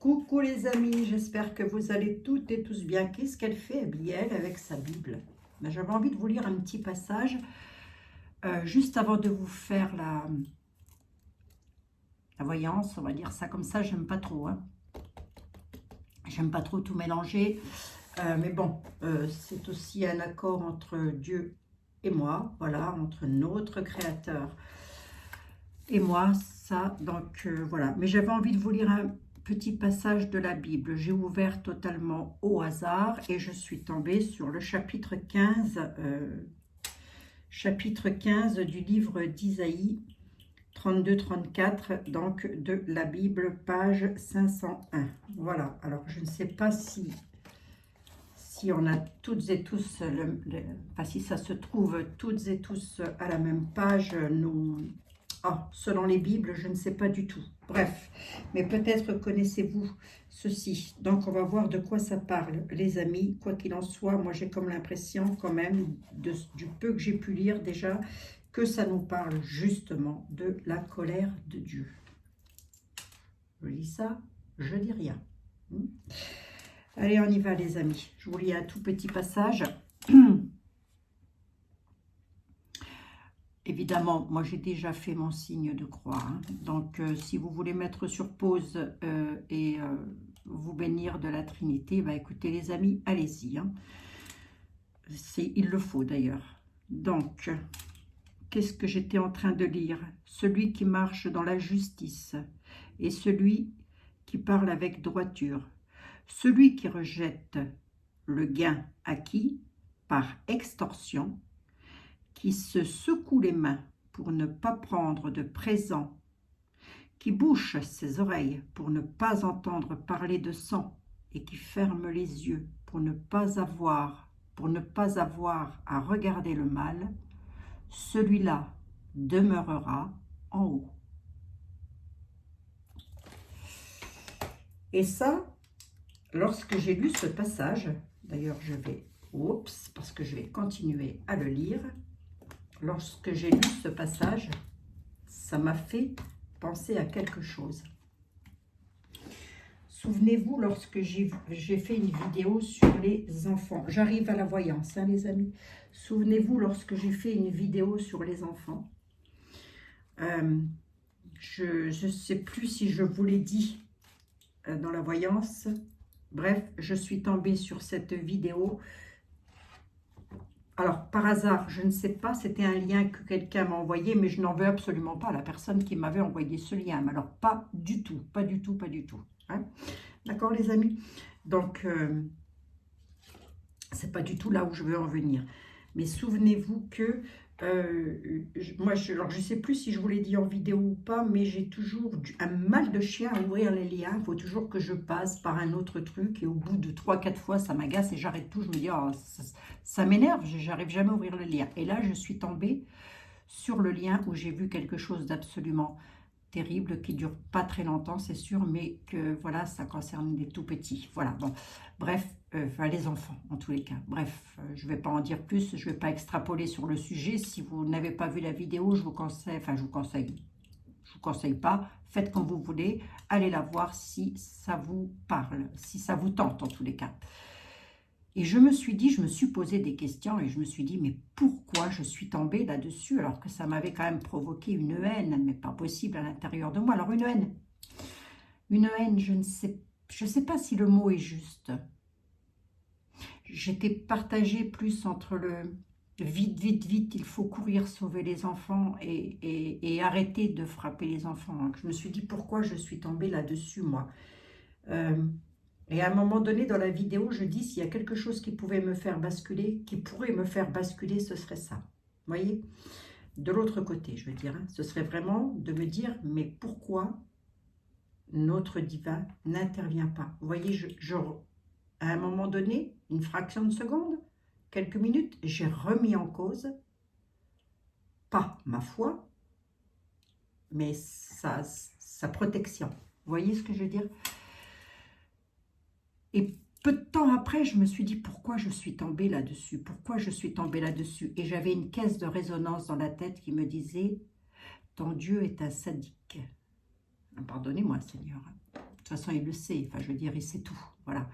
Coucou les amis, j'espère que vous allez toutes et tous bien. Qu'est-ce qu'elle fait, Abiel, avec sa Bible? Ben, j'avais envie de vous lire un petit passage juste avant de vous faire la voyance, on va dire ça comme ça. J'aime pas trop, hein. J'aime pas trop tout mélanger. Mais bon, c'est aussi un accord entre Dieu et moi, voilà, entre notre Créateur et moi, ça, donc voilà. Mais j'avais envie de vous lire un petit passage de la Bible. J'ai ouvert totalement au hasard et je suis tombée sur le chapitre 15 du livre d'Isaïe, 32-34, donc de la Bible, page 501. Voilà, alors je ne sais pas si on a toutes et tous, enfin si ça se trouve toutes et tous à la même page, selon les Bibles, je ne sais pas du tout. Bref, mais peut-être connaissez-vous ceci. Donc, on va voir de quoi ça parle, les amis. Quoi qu'il en soit, moi, j'ai comme l'impression quand même, du peu que j'ai pu lire déjà, que ça nous parle justement de la colère de Dieu. Je lis ça, je dis rien. Allez, on y va, les amis. Je vous lis un tout petit passage. Évidemment, moi j'ai déjà fait mon signe de croix, hein. Donc si vous voulez mettre sur pause et vous bénir de la Trinité, bah écoutez les amis, allez-y, hein. Il le faut d'ailleurs. Donc, qu'est-ce que j'étais en train de lire? Celui qui marche dans la justice et celui qui parle avec droiture, celui qui rejette le gain acquis par extorsion, qui se secoue les mains pour ne pas prendre de présent, qui bouche ses oreilles pour ne pas entendre parler de sang et qui ferme les yeux pour ne pas avoir à regarder le mal, celui-là demeurera en haut. Et ça, lorsque j'ai lu ce passage, d'ailleurs je vais, parce que je vais continuer à le lire. Lorsque j'ai lu ce passage, ça m'a fait penser à quelque chose. Souvenez-vous, lorsque j'ai fait une vidéo sur les enfants, j'arrive à la voyance, hein, les amis. Souvenez-vous, lorsque j'ai fait une vidéo sur les enfants, je ne sais plus si je vous l'ai dit dans la voyance. Bref, je suis tombée sur cette vidéo. Alors, par hasard, je ne sais pas, c'était un lien que quelqu'un m'a envoyé, mais je n'en veux absolument pas à la personne qui m'avait envoyé ce lien. Mais alors, pas du tout, pas du tout, pas du tout. Hein. D'accord, les amis? Donc, c'est pas du tout là où je veux en venir. Mais souvenez-vous que, moi, alors je ne sais plus si je vous l'ai dit en vidéo ou pas, mais j'ai toujours un mal de chien à ouvrir les liens. Il faut toujours que je passe par un autre truc. Et au bout de 3-4 fois, ça m'agace et j'arrête tout. Je me dis, oh, ça m'énerve, j'arrive jamais à ouvrir le lien. Et là, je suis tombée sur le lien où j'ai vu quelque chose d'absolument terrible qui dure pas très longtemps, c'est sûr, mais que voilà, ça concerne des tout petits. Voilà, bon, bref, les enfants en tous les cas. Bref, je vais pas en dire plus, je vais pas extrapoler sur le sujet. Si vous n'avez pas vu la vidéo, je vous conseille pas, faites comme vous voulez, allez la voir si ça vous parle, si ça vous tente en tous les cas. Et je me suis posé des questions et je me suis dit, mais pourquoi je suis tombée là-dessus alors que ça m'avait quand même provoqué une haine, mais pas possible à l'intérieur de moi. Alors une haine, je ne sais pas si le mot est juste. J'étais partagée plus entre le vite, vite, vite, il faut courir sauver les enfants et arrêter de frapper les enfants. Donc, je me suis dit, pourquoi je suis tombée là-dessus, moi et à un moment donné, dans la vidéo, je dis, s'il y a quelque chose qui pourrait me faire basculer, ce serait ça. Vous voyez? De l'autre côté, je veux dire. Hein, ce serait vraiment de me dire, mais pourquoi notre divin n'intervient pas? Vous voyez, à un moment donné, une fraction de seconde, quelques minutes, j'ai remis en cause, pas ma foi, mais sa protection. Vous voyez ce que je veux dire? Et peu de temps après, je me suis dit, pourquoi je suis tombée là-dessus? Pourquoi je suis tombée là-dessus? Et j'avais une caisse de résonance dans la tête qui me disait, ton Dieu est un sadique. Pardonnez-moi, Seigneur. toute façon, il le sait. Enfin, je veux dire, il sait tout. Voilà.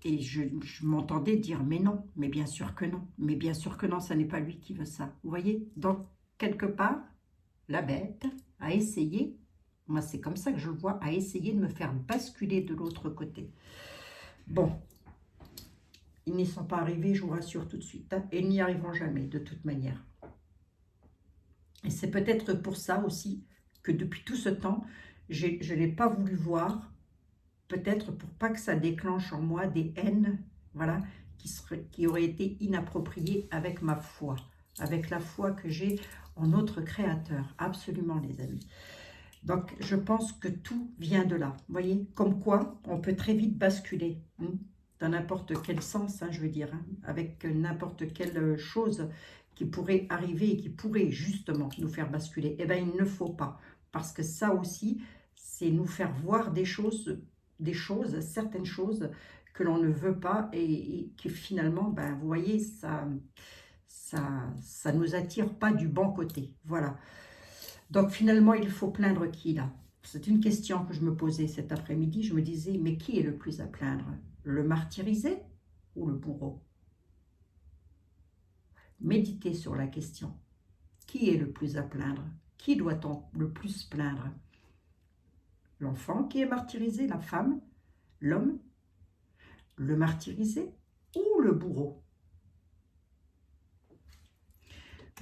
Et je m'entendais dire, mais non, mais bien sûr que non. Mais bien sûr que non, ça n'est pas lui qui veut ça. Vous voyez? Donc, quelque part, la bête a essayé, moi c'est comme ça que je le vois, a essayé de me faire basculer de l'autre côté. Bon, ils n'y sont pas arrivés, je vous rassure tout de suite. Hein, et ils n'y arriveront jamais, de toute manière. Et c'est peut-être pour ça aussi que depuis tout ce temps, je ne l'ai pas voulu voir, peut-être pour pas que ça déclenche en moi des haines, voilà, qui auraient été inappropriées avec ma foi, avec la foi que j'ai en notre Créateur. Absolument, les amis. Donc, je pense que tout vient de là. Vous voyez, comme quoi, on peut très vite basculer, dans n'importe quel sens, je veux dire, avec n'importe quelle chose qui pourrait arriver et qui pourrait justement nous faire basculer. Eh bien, il ne faut pas, parce que ça aussi, c'est nous faire voir des choses, certaines choses que l'on ne veut pas et qui finalement, ben, vous voyez, ça nous attire pas du bon côté. Voilà. Donc finalement, il faut plaindre qui là? C'est une question que je me posais cet après-midi. Je me disais, mais qui est le plus à plaindre? Le martyrisé ou le bourreau? Méditez sur la question. Qui est le plus à plaindre? Qui doit-on le plus plaindre? L'enfant qui est martyrisé, la femme, l'homme, le martyrisé ou le bourreau?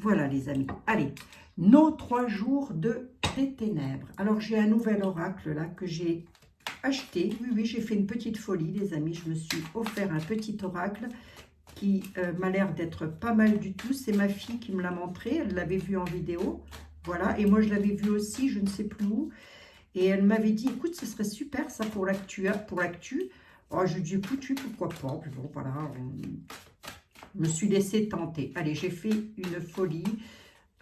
Voilà les amis. Allez, nos 3 jours des ténèbres. Alors j'ai un nouvel oracle là que j'ai acheté. Oui, j'ai fait une petite folie les amis. Je me suis offert un petit oracle qui m'a l'air d'être pas mal du tout. C'est ma fille qui me l'a montré. Elle l'avait vu en vidéo. Voilà, et moi je l'avais vu aussi, je ne sais plus où. Et elle m'avait dit, écoute, ce serait super ça pour l'actu. Oh, je dis, écoute, pourquoi pas. Puis bon, voilà, je me suis laissée tenter. Allez, j'ai fait une folie.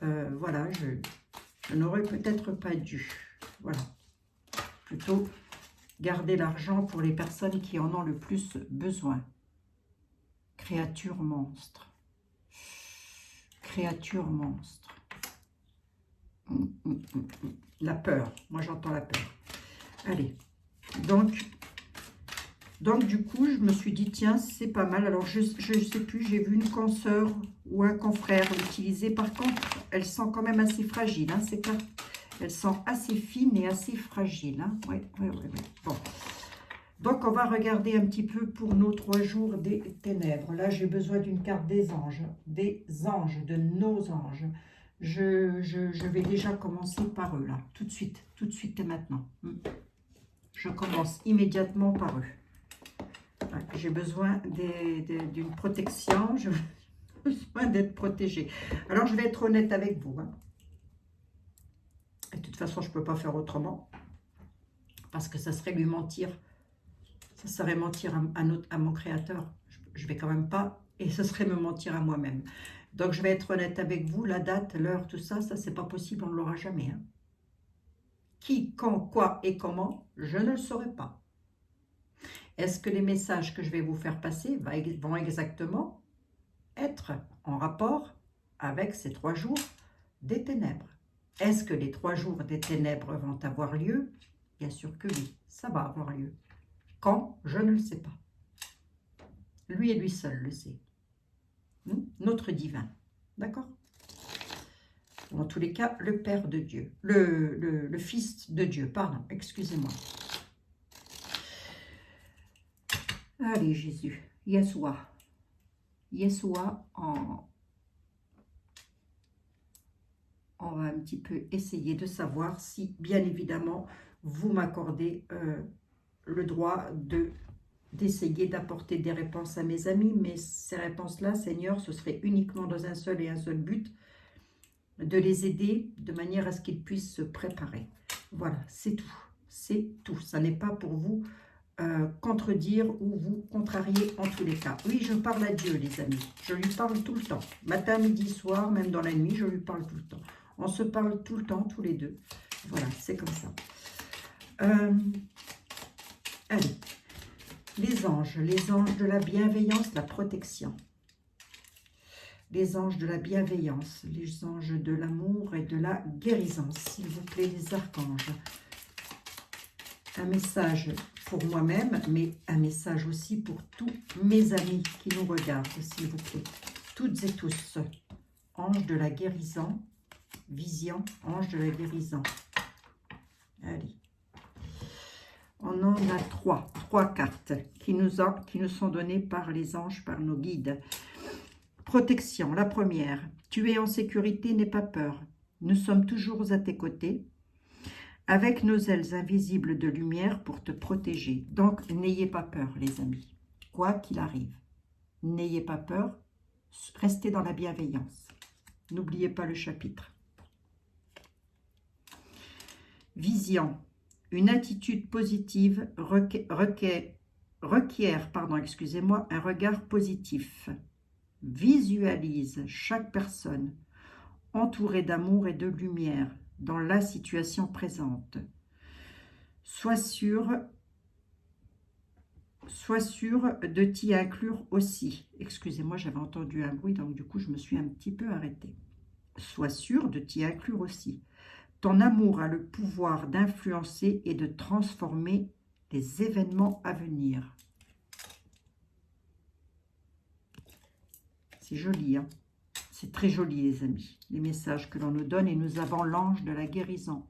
Voilà, je n'aurais peut-être pas dû. Voilà. Plutôt garder l'argent pour les personnes qui en ont le plus besoin. Créature monstre. Créature monstre. La peur. Moi, j'entends la peur. Allez. Donc, du coup, je me suis dit, tiens, c'est pas mal. Alors, je ne sais plus, j'ai vu une consoeur ou un confrère l'utiliser. Par contre, elles sont quand même assez fragiles, ces cartes. Elles sont assez fines et assez fragiles. Oui. Bon. Donc, on va regarder un petit peu pour nos 3 jours des ténèbres. Là, j'ai besoin d'une carte des anges, de nos anges. Je vais déjà commencer par eux, là, tout de suite et maintenant. Je commence immédiatement par eux. J'ai besoin d'une protection, j'ai besoin d'être protégée. Alors, je vais être honnête avec vous. Et de toute façon, je ne peux pas faire autrement, parce que ça serait lui mentir. Ça serait mentir à mon créateur. Je ne vais quand même pas, et ce serait me mentir à moi-même. Donc, je vais être honnête avec vous. La date, l'heure, tout ça, c'est pas possible, on ne l'aura jamais. Qui, quand, quoi et comment, je ne le saurai pas. Est-ce que les messages que je vais vous faire passer vont exactement être en rapport avec ces 3 jours des ténèbres? Est-ce que les 3 jours des ténèbres vont avoir lieu? Bien sûr que oui, ça va avoir lieu. Quand? Je ne le sais pas. Lui et lui seul le sait. Notre divin. D'accord? En tous les cas, le Père de Dieu. Le Fils de Dieu, pardon, excusez-moi. Allez, Jésus. Yeshua. Yeshua, on va un petit peu essayer de savoir si, bien évidemment, vous m'accordez le droit d'essayer d'apporter des réponses à mes amis. Mais ces réponses-là, Seigneur, ce serait uniquement dans un seul but, de les aider de manière à ce qu'ils puissent se préparer. Voilà, c'est tout. C'est tout. Ça n'est pas pour vous contredire ou vous contrarier en tous les cas. Oui, je parle à Dieu, les amis. Je lui parle tout le temps. Matin, midi, soir, même dans la nuit, je lui parle tout le temps. On se parle tout le temps, tous les deux. Voilà, c'est comme ça. Allez. Les anges de la bienveillance, la protection. Les anges de la bienveillance, les anges de l'amour et de la guérison. S'il vous plaît, les archanges. un message pour moi-même, mais un message aussi pour tous mes amis qui nous regardent, s'il vous plaît. Toutes et tous. Ange de la guérison. Vision, ange de la guérison. Allez. On en a trois cartes qui nous sont données par les anges, par nos guides. Protection, la première. Tu es en sécurité, n'aie pas peur. Nous sommes toujours à tes côtés, avec nos ailes invisibles de lumière pour te protéger. Donc, n'ayez pas peur, les amis. Quoi qu'il arrive, n'ayez pas peur. Restez dans la bienveillance. N'oubliez pas le chapitre. Vision. Une attitude positive requiert un regard positif. Visualise chaque personne entourée d'amour et de lumière dans la situation présente. Sois sûr de t'y inclure aussi. Excusez-moi, j'avais entendu un bruit, donc du coup, je me suis un petit peu arrêtée. Sois sûr de t'y inclure aussi. Ton amour a le pouvoir d'influencer et de transformer les événements à venir. C'est joli, hein? C'est très joli, les amis, les messages que l'on nous donne. Et nous avons l'ange de la guérison.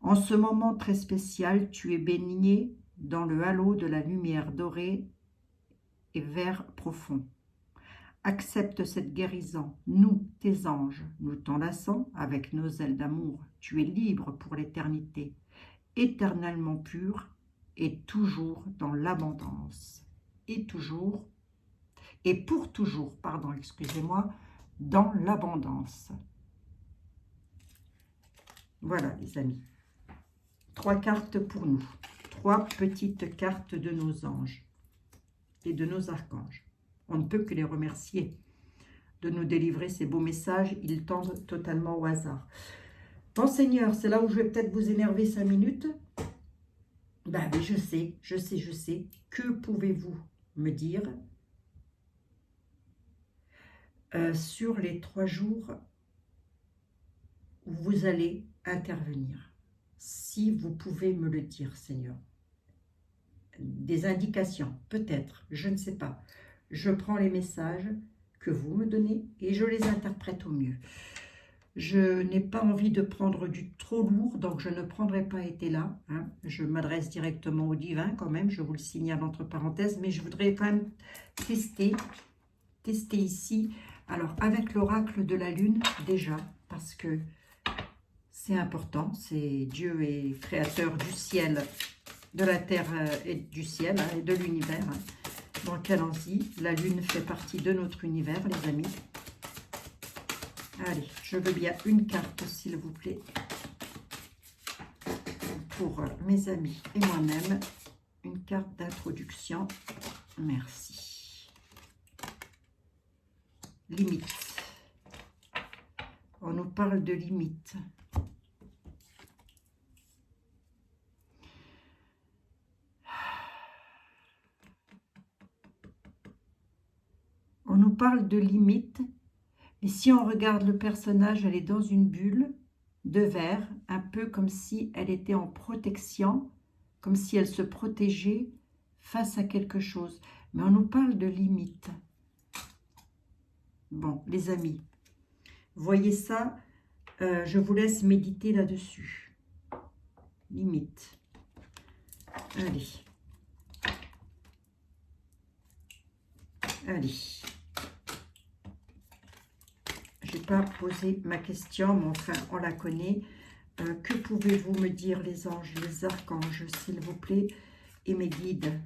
En ce moment très spécial, tu es baigné dans le halo de la lumière dorée et vert profond. Accepte cette guérison. Nous, tes anges, nous t'enlaçons avec nos ailes d'amour. Tu es libre pour l'éternité, éternellement pur et toujours dans l'abondance. Et pour toujours, excusez-moi, dans l'abondance. Voilà, les amis. 3 cartes pour nous. 3 petites cartes de nos anges et de nos archanges. On ne peut que les remercier de nous délivrer ces beaux messages. Ils tombent totalement au hasard. Bon, Seigneur, c'est là où je vais peut-être vous énerver 5 minutes. Ben oui, je sais. Que pouvez-vous me dire sur les 3 jours où vous allez intervenir? Si vous pouvez me le dire, Seigneur. Des indications, peut-être, je ne sais pas. Je prends les messages que vous me donnez et je les interprète au mieux. Je n'ai pas envie de prendre du trop lourd, donc je ne prendrai pas été là. Hein. Je m'adresse directement au divin quand même, je vous le signale entre parenthèses, mais je voudrais quand même tester ici. Alors, avec l'oracle de la lune, déjà, parce que c'est important, c'est Dieu est créateur du ciel, de la terre et du ciel, hein, et de l'univers. Hein. Donc, allons-y. La lune fait partie de notre univers, les amis. Allez, je veux bien une carte, s'il vous plaît, pour mes amis et moi-même. Une carte d'introduction. Merci. Limite. On nous parle de limite. On nous parle de limite, et si on regarde le personnage, elle est dans une bulle de verre, un peu comme si elle était en protection, comme si elle se protégeait face à quelque chose. Mais on nous parle de limite. Bon, les amis, voyez ça, je vous laisse méditer là-dessus. Limite. Allez. Allez. Je n'ai pas posé ma question, mais enfin, on la connaît. Que pouvez-vous me dire, les anges, les archanges, s'il vous plaît, et mes guides,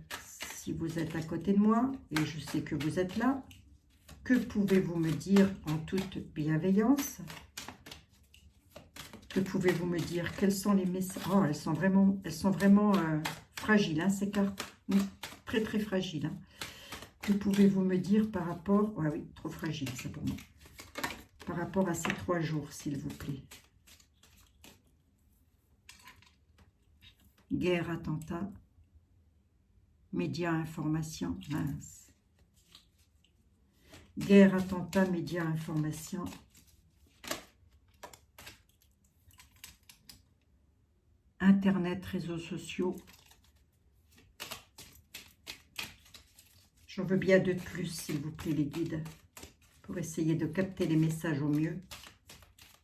si vous êtes à côté de moi, et je sais que vous êtes là, que pouvez-vous me dire en toute bienveillance? Que pouvez-vous me dire? Quels sont les messages? Oh, elles sont vraiment fragiles, hein, ces cartes. Oui, très, très fragiles. Hein. Que pouvez-vous me dire par rapport... Ah oui, trop fragile, c'est pour moi. Par rapport à ces 3 jours, s'il vous plaît. Guerre, attentat, médias, information, mince. Guerre, attentat, médias, information. Internet, réseaux sociaux. J'en veux bien de plus, s'il vous plaît, les guides, pour essayer de capter les messages au mieux.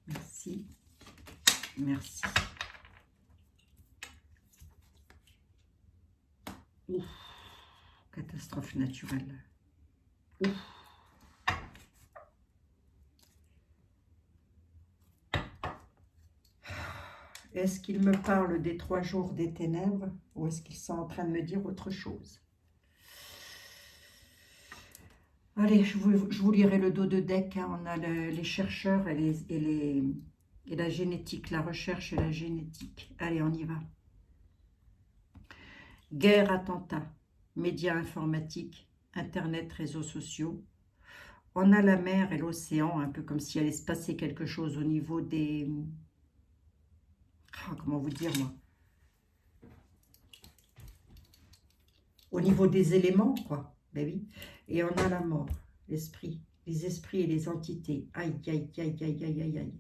Merci. Merci. Ouf. Catastrophe naturelle. Ouf. Est-ce qu'il me parle des 3 jours des ténèbres ou est-ce qu'ils sont en train de me dire autre chose? Allez, je vous lirai le dos de deck. Hein. On a les chercheurs et la génétique, la recherche et la génétique. Allez, on y va. Guerre, attentat, médias informatiques, Internet, réseaux sociaux. On a la mer et l'océan, un peu comme s'il allait se passer quelque chose au niveau des... comment vous dire, moi? Au niveau des éléments, quoi. Ben oui. Et on a la mort, l'esprit, les esprits et les entités. Aïe, aïe, aïe, aïe, aïe, aïe, aïe.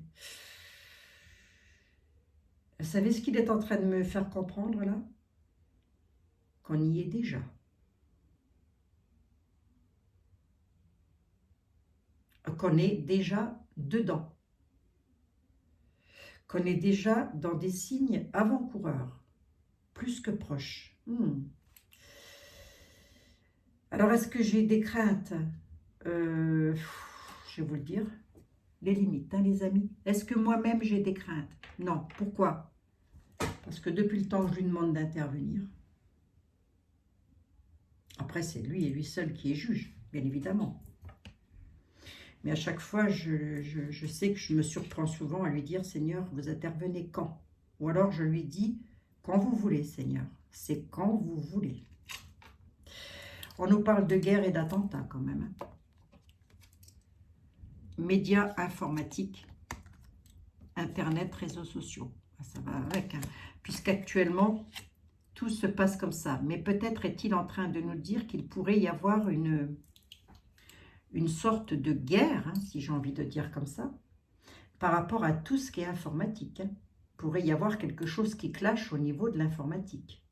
Vous savez ce qu'il est en train de me faire comprendre, là? Qu'on y est déjà. Qu'on est déjà dedans. Qu'on est déjà dans des signes avant-coureurs, plus que proches. Alors, est-ce que j'ai des craintes? Je vais vous le dire. Les limites, hein, les amis. Est-ce que moi-même, j'ai des craintes? Non. Pourquoi? Parce que depuis le temps que je lui demande d'intervenir, après, c'est lui et lui seul qui est juge, bien évidemment. Mais à chaque fois, je sais que je me surprends souvent à lui dire, Seigneur, vous intervenez quand? Ou alors je lui dis, quand vous voulez, Seigneur. C'est quand vous voulez. On nous parle de guerre et d'attentats quand même. Médias informatiques, Internet, réseaux sociaux. Ça va avec, hein, puisqu'actuellement, tout se passe comme ça. Mais peut-être est-il en train de nous dire qu'il pourrait y avoir une sorte de guerre, hein, si j'ai envie de dire comme ça, par rapport à tout ce qui est informatique. Hein. Il pourrait y avoir quelque chose qui clash au niveau de l'informatique.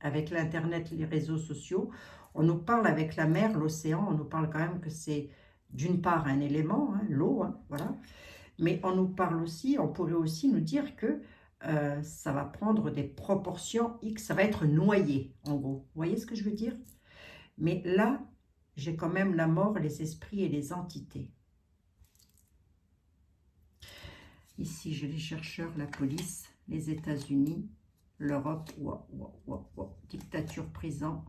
Avec l'Internet, les réseaux sociaux, on nous parle avec la mer, l'océan, on nous parle quand même que c'est d'une part un élément, hein, l'eau, hein, voilà. Mais on nous parle aussi, on pourrait aussi nous dire que ça va prendre des proportions X, ça va être noyé, en gros. Vous voyez ce que je veux dire? Mais là, j'ai quand même la mort, les esprits et les entités. Ici, j'ai les chercheurs, la police, les États-Unis, l'Europe, dictature, prison,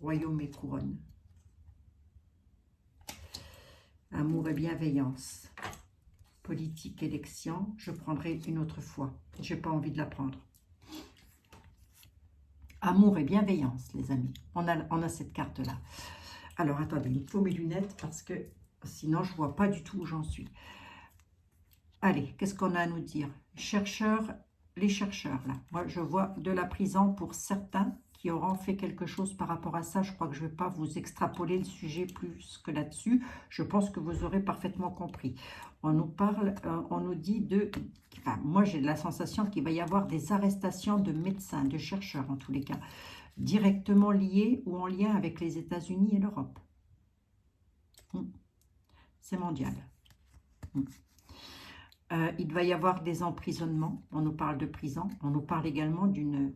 royaume et couronne. Amour et bienveillance. Politique, élection, je prendrai une autre fois. Je n'ai pas envie de la prendre. Amour et bienveillance, les amis. On a cette carte-là. Alors, attendez, il me faut mes lunettes parce que sinon, je ne vois pas du tout où j'en suis. Allez, qu'est-ce qu'on a à nous dire? Chercheurs, les chercheurs, là. Moi, je vois de la prison pour certains qui auront fait quelque chose par rapport à ça. Je crois que je ne vais pas vous extrapoler le sujet plus que là-dessus. Je pense que vous aurez parfaitement compris. On nous parle, on nous dit de... Enfin, moi, j'ai la sensation qu'il va y avoir des arrestations de médecins, de chercheurs en tous les cas, directement liés ou en lien avec les États-Unis et l'Europe. C'est mondial. Il va y avoir des emprisonnements. On nous parle de prison. On nous parle également d'une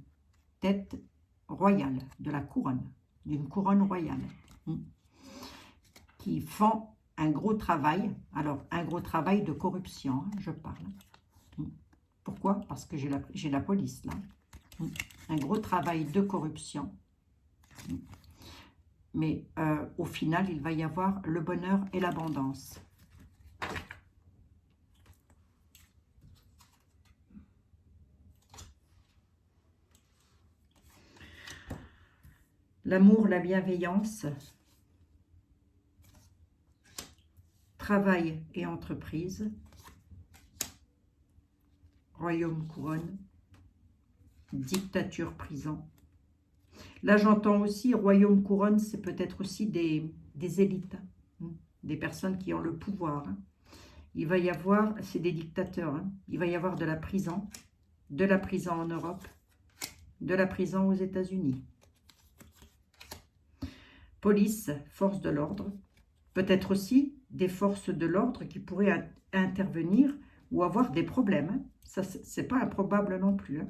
tête royale, de la couronne, d'une couronne royale, qui font un gros travail. Alors, un gros travail de corruption, hein, je parle. Pourquoi? Parce que j'ai la police, là. Un gros travail de corruption. Mais au final, il va y avoir le bonheur et l'abondance. L'amour, la bienveillance, travail et entreprise, royaume, couronne, dictature, prison. Là, j'entends aussi, royaume, couronne, c'est peut-être aussi des élites, hein, des personnes qui ont le pouvoir. Hein. Il va y avoir, c'est des dictateurs, hein, il va y avoir de la prison, de la prison en Europe, de la prison aux États-Unis. Police, force de l'ordre, peut-être aussi des forces de l'ordre qui pourraient intervenir ou avoir des problèmes. Hein. Ça, c'est pas improbable non plus. Hein.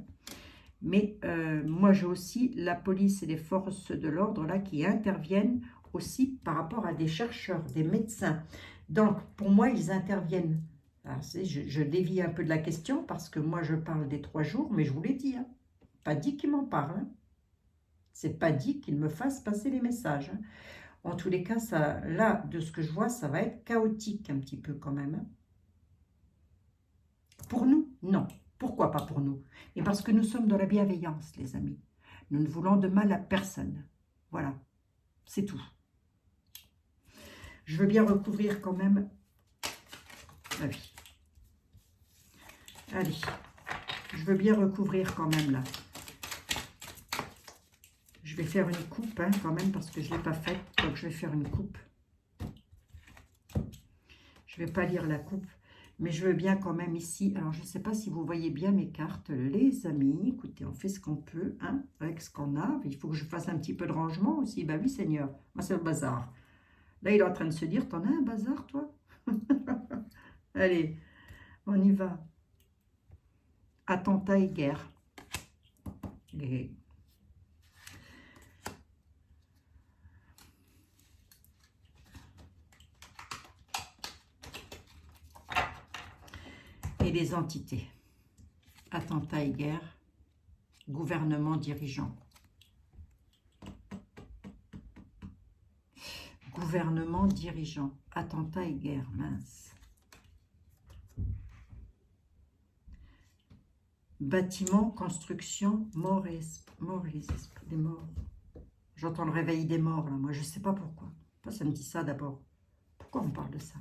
Mais moi, j'ai aussi la police et les forces de l'ordre là qui interviennent aussi par rapport à des chercheurs, des médecins. Donc, pour moi, ils interviennent. Alors, je dévie un peu de la question parce que moi, je parle des 3 jours, mais je vous l'ai dit. Hein. Pas dit qu'ils m'en parlent. Hein. C'est pas dit qu'ils me fassent passer les messages. Hein. En tous les cas, ça, là, de ce que je vois, ça va être chaotique un petit peu quand même. Hein. Pour nous, non. Pourquoi pas pour nous? Et parce que nous sommes dans la bienveillance, les amis. Nous ne voulons de mal à personne. Voilà, c'est tout. Je veux bien recouvrir quand même. Ah oui. Allez, je veux bien recouvrir quand même là. Je vais faire une coupe hein, quand même parce que je ne l'ai pas faite. Donc je vais faire une coupe. Je ne vais pas lire la coupe. Mais je veux bien quand même ici. Alors je ne sais pas si vous voyez bien mes cartes, les amis. Écoutez, on fait ce qu'on peut hein, avec ce qu'on a. Il faut que je fasse un petit peu de rangement aussi. Bah oui Seigneur, moi c'est le bazar. Là il est en train de se dire, t'en as un bazar toi? Allez, on y va. Attentat et guerre. Et les entités. Attentat et guerre. Gouvernement dirigeant. Gouvernement dirigeant. Attentat et guerre. Mince. Bâtiment, construction, mort et les esprits des morts. J'entends le réveil des morts, là. Moi, je ne sais pas pourquoi. Pourquoi ça me dit ça d'abord? Pourquoi on parle de ça?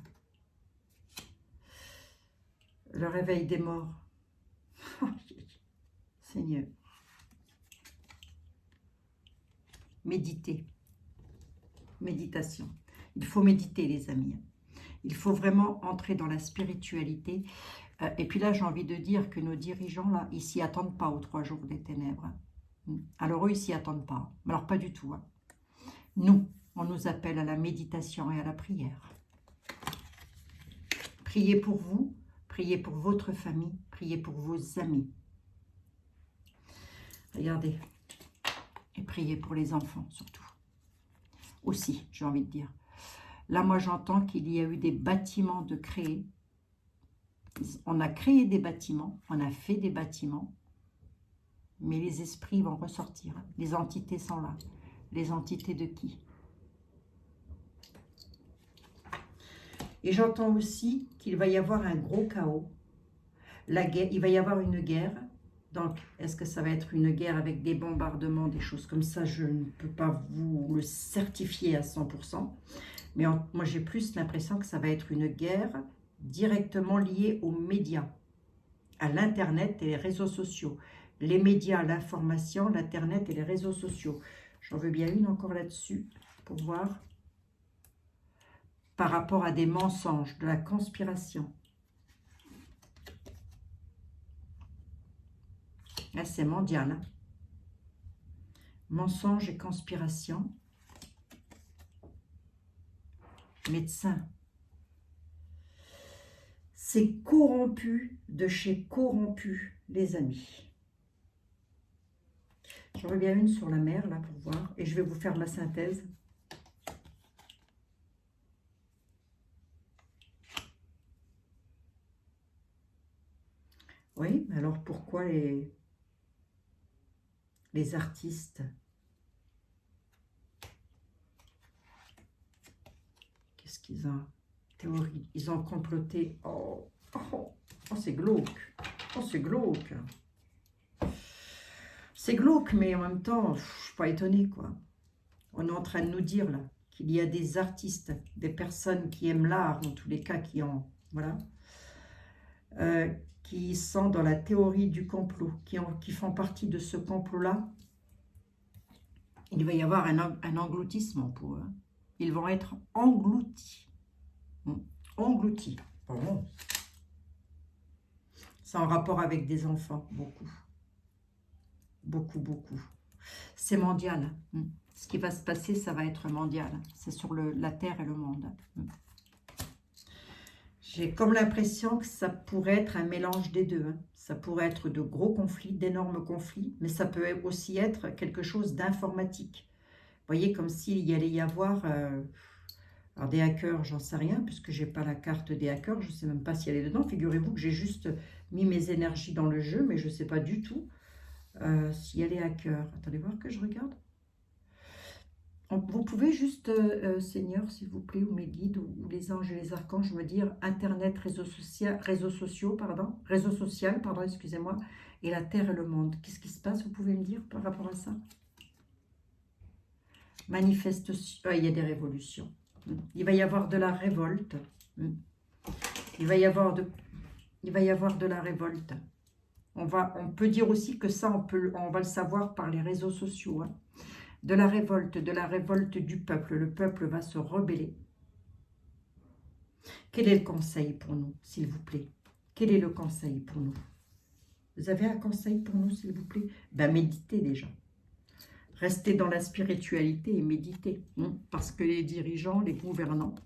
Le réveil des morts. Seigneur. Méditer. Méditation. Il faut méditer, les amis. Il faut vraiment entrer dans la spiritualité. Et puis là, j'ai envie de dire que nos dirigeants, là, ils s'y attendent pas aux 3 jours des ténèbres. Alors eux, ils s'y attendent pas. Alors pas du tout. Hein. Nous, on nous appelle à la méditation et à la prière. Priez pour vous, priez pour votre famille, priez pour vos amis. Regardez. Et priez pour les enfants, surtout. Aussi, j'ai envie de dire. Là, moi, j'entends qu'il y a eu des bâtiments de créer. On a créé des bâtiments, on a fait des bâtiments, mais les esprits vont ressortir. Les entités sont là. Les entités de qui? Et j'entends aussi qu'il va y avoir un gros chaos. La guerre, il va y avoir une guerre. Donc, est-ce que ça va être une guerre avec des bombardements, des choses comme ça? Je ne peux pas vous le certifier à 100%. Mais moi, j'ai plus l'impression que ça va être une guerre directement liée aux médias, à l'Internet et les réseaux sociaux. Les médias, l'information, l'Internet et les réseaux sociaux. J'en veux bien une encore là-dessus pour voir. Par rapport à des mensonges, de la conspiration. Là, c'est mondial. Hein. Mensonges et conspiration. Médecin. C'est corrompu de chez corrompu, les amis. J'en veux bien une sur la mer, là, pour voir. Et je vais vous faire la synthèse. Oui, mais alors pourquoi les artistes, qu'est-ce qu'ils ont? Théorie, ils ont comploté. Oh, oh, oh c'est glauque. Oh, c'est glauque. C'est glauque, mais en même temps, je ne suis pas étonnée, quoi. On est en train de nous dire, là, qu'il y a des artistes, des personnes qui aiment l'art, en tous les cas, qui ont, voilà, qui sont dans la théorie du complot, qui font partie de ce complot-là. Il va y avoir un engloutissement pour eux. Ils vont être engloutis. Engloutis. Bon. C'est en rapport avec des enfants, beaucoup. Beaucoup, beaucoup. C'est mondial. Ce qui va se passer, ça va être mondial. C'est sur la Terre et le monde. J'ai comme l'impression que ça pourrait être un mélange des deux. Ça pourrait être de gros conflits, d'énormes conflits, mais ça peut aussi être quelque chose d'informatique. Vous voyez, comme s'il y allait y avoir... alors des hackers, j'en sais rien, puisque je n'ai pas la carte des hackers, je ne sais même pas si elle est dedans. Figurez-vous que j'ai juste mis mes énergies dans le jeu, mais je ne sais pas du tout s'il y a les hackers. Attendez voir que je regarde. Vous pouvez juste, Seigneur, s'il vous plaît, ou mes guides, ou les anges et les archanges, me dire Internet, réseau social, excusez-moi, et la Terre et le monde. Qu'est-ce qui se passe? Vous pouvez me dire par rapport à ça? Manifestation, il y a des révolutions. Il va y avoir de la révolte. Il va y avoir de la révolte. On peut dire aussi que ça, on va le savoir par les réseaux sociaux. De la révolte du peuple. Le peuple va se rebeller. Quel est le conseil pour nous, s'il vous plaît? Quel est le conseil pour nous? Vous avez un conseil pour nous, s'il vous plaît? Ben, méditez déjà. Restez dans la spiritualité et méditez. Parce que les dirigeants, les gouvernants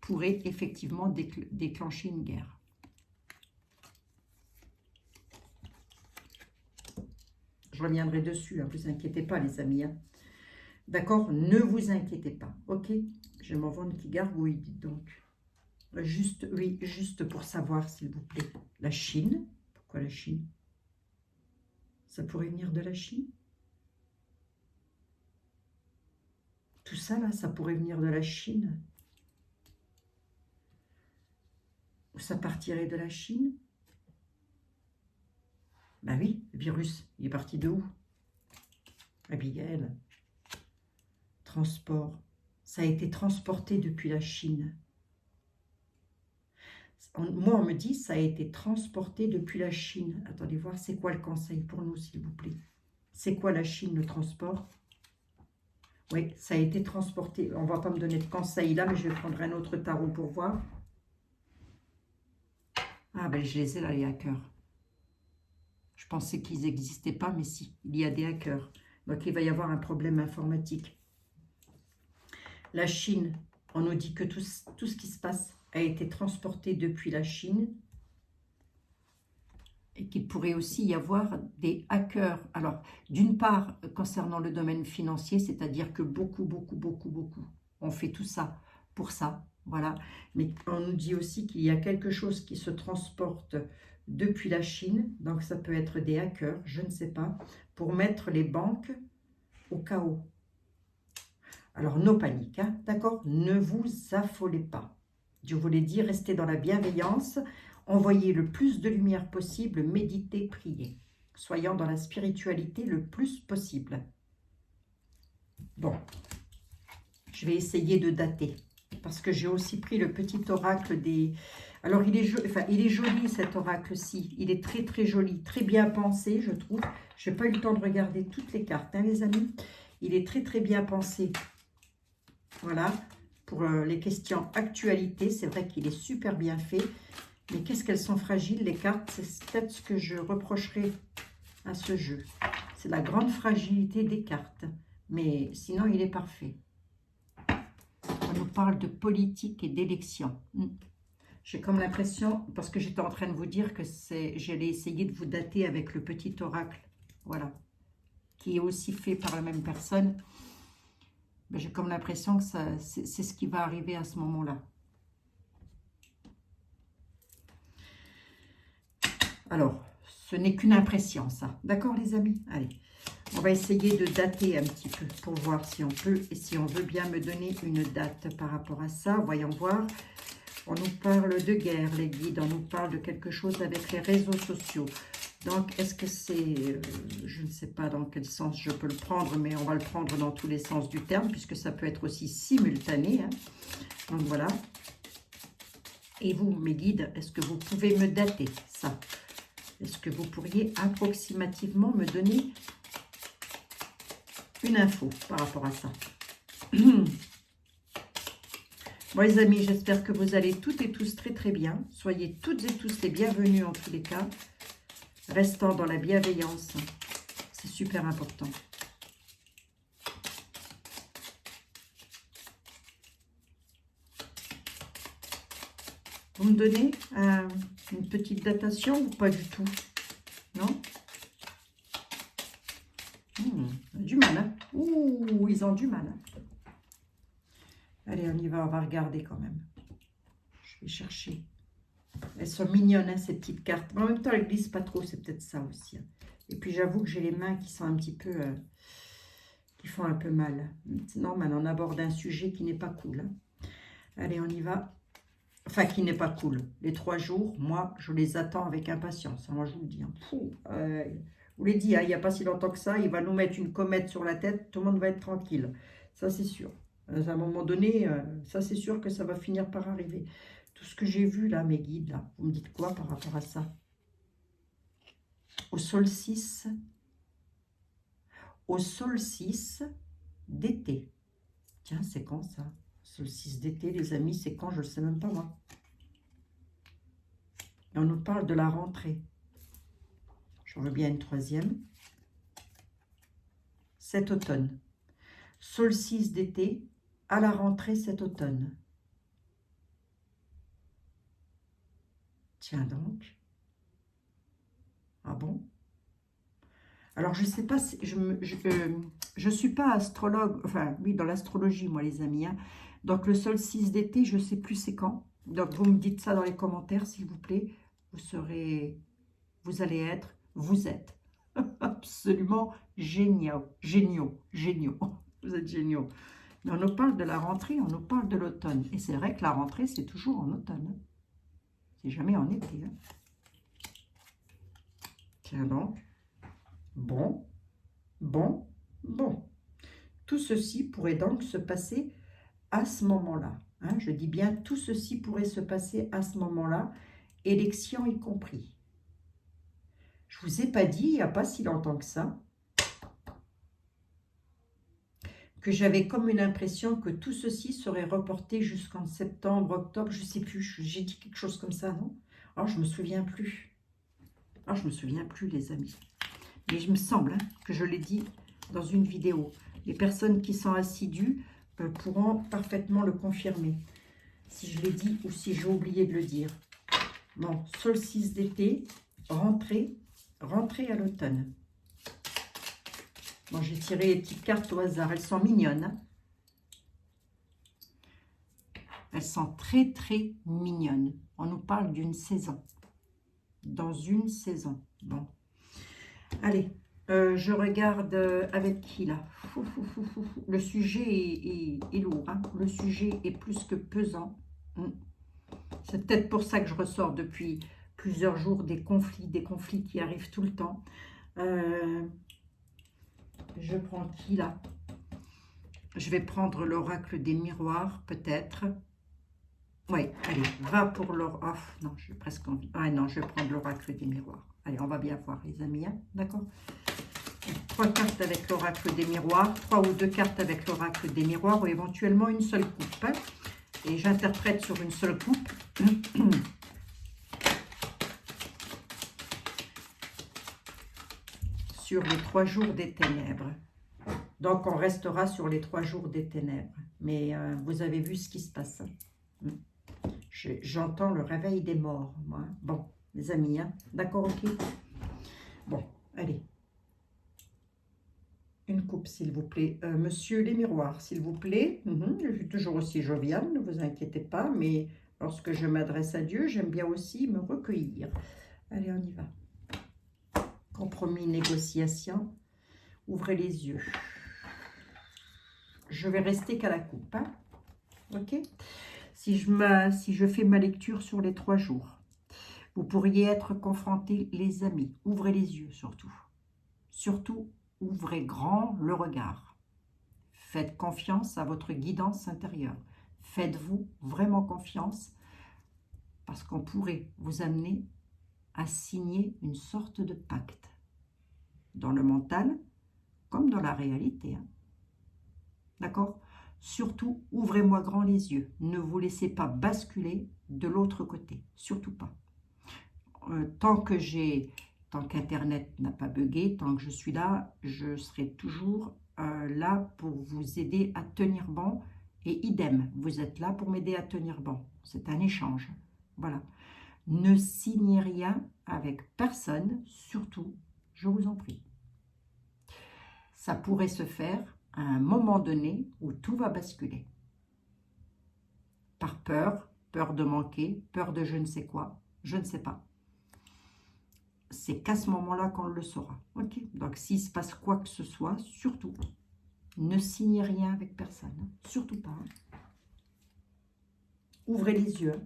pourraient effectivement déclencher une guerre. Je reviendrai dessus, ne vous inquiétez pas les amis. D'accord? Ne vous inquiétez pas, ok? J'ai mon ventre qui gargouille, dites donc. Juste, oui, juste pour savoir, s'il vous plaît. La Chine, pourquoi la Chine? Ça pourrait venir de la Chine? Tout ça, là, ça pourrait venir de la Chine? Ou ça partirait de la Chine? Ben oui, le virus, il est parti de où? Abigail. Transport. Ça a été transporté depuis la Chine. Moi, on me dit ça a été transporté depuis la Chine. Attendez voir, c'est quoi le conseil pour nous, s'il vous plaît? C'est quoi la Chine, le transport? Oui, ça a été transporté. On ne va pas me donner de conseils là, mais je vais prendre un autre tarot pour voir. Ah ben, je les ai là, les hackers. Je pensais qu'ils n'existaient pas, mais si, il y a des hackers. Donc, il va y avoir un problème informatique. La Chine, on nous dit que tout ce qui se passe a été transporté depuis la Chine et qu'il pourrait aussi y avoir des hackers. Alors, d'une part, concernant le domaine financier, c'est-à-dire que beaucoup ont fait tout ça pour ça, voilà. Mais on nous dit aussi qu'il y a quelque chose qui se transporte depuis la Chine, donc ça peut être des hackers, je ne sais pas, pour mettre les banques au chaos. Alors, no panique, hein, d'accord? Ne vous affolez pas. Je vous l'ai dit, restez dans la bienveillance, envoyez le plus de lumière possible, méditez, priez. Soyons dans la spiritualité le plus possible. Bon, je vais essayer de dater, parce que j'ai aussi pris le petit oracle des... Alors, il est joli cet oracle-ci, il est très joli, très bien pensé, je trouve. Je n'ai pas eu le temps de regarder toutes les cartes, hein, les amis. Il est très bien pensé. Voilà, pour les questions actualité, c'est vrai qu'il est super bien fait. Mais qu'est-ce qu'elles sont fragiles, les cartes? C'est peut-être ce que je reprocherai à ce jeu. C'est la grande fragilité des cartes. Mais sinon, il est parfait. On nous parle de politique et d'élection. J'ai comme l'impression, parce que j'étais en train de vous dire que j'allais essayer de vous dater avec le petit oracle. Voilà. Qui est aussi fait par la même personne. J'ai comme l'impression que c'est ce qui va arriver à ce moment-là. Alors, ce n'est qu'une impression, ça. D'accord, les amis? Allez, on va essayer de dater un petit peu pour voir si on peut et si on veut bien me donner une date par rapport à ça. Voyons voir. On nous parle de guerre, les guides. On nous parle de quelque chose avec les réseaux sociaux. Donc, est-ce que c'est... je ne sais pas dans quel sens je peux le prendre, mais on va le prendre dans tous les sens du terme, puisque ça peut être aussi simultané. Hein. Donc, voilà. Et vous, mes guides, est-ce que vous pouvez me dater ça? Est-ce que vous pourriez approximativement me donner une info par rapport à ça? Bon les amis, j'espère que vous allez toutes et tous très très bien. Soyez toutes et tous les bienvenus en tous les cas. Restant dans la bienveillance, c'est super important. Vous me donnez une petite datation ou pas du tout? Non? Du mal, hein? Ouh, ils ont du mal. Hein? Allez, on y va, on va regarder quand même. Je vais chercher. Elles sont mignonnes, hein, ces petites cartes. Mais en même temps, elles glissent pas trop, c'est peut-être ça aussi. Hein. Et puis, j'avoue que j'ai les mains qui sont un petit peu... qui font un peu mal. C'est normal, on aborde un sujet qui n'est pas cool. Hein. Allez, on y va. Enfin, qui n'est pas cool. Les 3 jours, moi, je les attends avec impatience. Moi, je vous le dis. Hein. Vous l'ai dit, hein, il n'y a pas si longtemps que ça, il va nous mettre une comète sur la tête, tout le monde va être tranquille. Ça, c'est sûr. À un moment donné, ça, c'est sûr que ça va finir par arriver. Tout ce que j'ai vu, là, mes guides, là, vous me dites quoi par rapport à ça? Au solstice d'été. Tiens, c'est quand ça? Solstice d'été, les amis, c'est quand? Je ne le sais même pas, moi. Et on nous parle de la rentrée. J'en veux bien une 3e. Cet automne. Solstice d'été à la rentrée cet automne. Tiens donc. Ah bon? Alors, je ne sais pas, si, je suis pas astrologue, enfin, oui, dans l'astrologie, moi, les amis. Hein. Donc, le solstice d'été, je ne sais plus c'est quand. Donc, vous me dites ça dans les commentaires, s'il vous plaît. Vous allez être, vous êtes absolument géniaux. Vous êtes géniaux. Mais on nous parle de la rentrée, on nous parle de l'automne. Et c'est vrai que la rentrée, c'est toujours en automne. C'est jamais en été. Hein. Tiens donc. Bon. Tout ceci pourrait donc se passer à ce moment-là. Hein. Je dis bien, tout ceci pourrait se passer à ce moment-là, élection y compris. Je ne vous ai pas dit, il n'y a pas si longtemps que ça, que j'avais comme une impression que tout ceci serait reporté jusqu'en septembre, octobre, je ne sais plus, j'ai dit quelque chose comme ça, non? Alors, je ne me souviens plus. Alors, je ne me souviens plus, les amis. Mais il me semble hein, que je l'ai dit dans une vidéo. Les personnes qui sont assidues pourront parfaitement le confirmer. Si je l'ai dit ou si j'ai oublié de le dire. Bon, solstice d'été, rentrée à l'automne. Bon, j'ai tiré les petites cartes au hasard. Elles sont mignonnes. Hein. Elles sont très, très mignonnes. On nous parle d'une saison. Dans une saison. Bon. Allez, je regarde avec qui, là? Le sujet est lourd. Hein. Le sujet est plus que pesant. C'est peut-être pour ça que je ressors depuis plusieurs jours des conflits qui arrivent tout le temps. Je prends qui là? Je vais prendre l'oracle des miroirs, peut-être. Oui, allez, va pour l'oracle. Oh, non, j'ai presque envie. Ah non, je vais prendre l'oracle des miroirs. Allez, on va bien voir, les amis. Hein, d'accord? 3 cartes avec l'oracle des miroirs, 3 ou 2 cartes avec l'oracle des miroirs, ou éventuellement une seule coupe. Hein, et j'interprète sur une seule coupe. Sur les 3 jours des ténèbres. Donc, on restera sur les 3 jours des ténèbres. Mais vous avez vu ce qui se passe. J'entends le réveil des morts, moi. Bon, les amis, hein? D'accord, ok? Bon, allez. Une coupe, s'il vous plaît. Monsieur les miroirs, s'il vous plaît. Je suis toujours aussi joviale, ne vous inquiétez pas. Mais lorsque je m'adresse à Dieu, j'aime bien aussi me recueillir. Allez, on y va. Compromis, négociation. Ouvrez les yeux. Je vais rester qu'à la coupe. Hein? Ok? Si je fais ma lecture sur les 3 jours, vous pourriez être confrontés, les amis. Ouvrez les yeux surtout. Surtout, ouvrez grand le regard. Faites confiance à votre guidance intérieure. Faites-vous vraiment confiance parce qu'on pourrait vous amener à signer une sorte de pacte. Dans le mental comme dans la réalité. Hein. D'accord? Surtout, ouvrez-moi grand les yeux. Ne vous laissez pas basculer de l'autre côté. Surtout pas. Tant qu'Internet n'a pas bugué, tant que je suis là, je serai toujours là pour vous aider à tenir bon. Et idem, vous êtes là pour m'aider à tenir bon. C'est un échange. Voilà. Ne signez rien avec personne, surtout, je vous en prie. Ça pourrait se faire à un moment donné où tout va basculer. Par peur, peur de manquer, peur de je ne sais quoi, je ne sais pas. C'est qu'à ce moment-là qu'on le saura. Ok. Donc, s'il se passe quoi que ce soit, surtout, ne signez rien avec personne. Surtout pas. Ouvrez les yeux.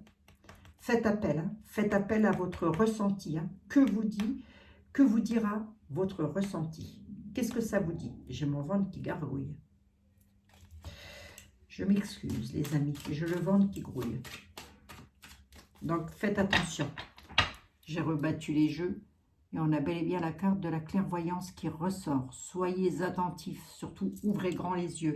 Faites appel. Faites appel à votre ressenti. Que vous dira votre ressenti? Qu'est-ce que ça vous dit? J'ai mon ventre qui gargouille. Je m'excuse, les amis. J'ai le ventre qui grouille. Donc, faites attention. J'ai rebattu les jeux. Et on a bel et bien la carte de la clairvoyance qui ressort. Soyez attentifs, surtout ouvrez grand les yeux.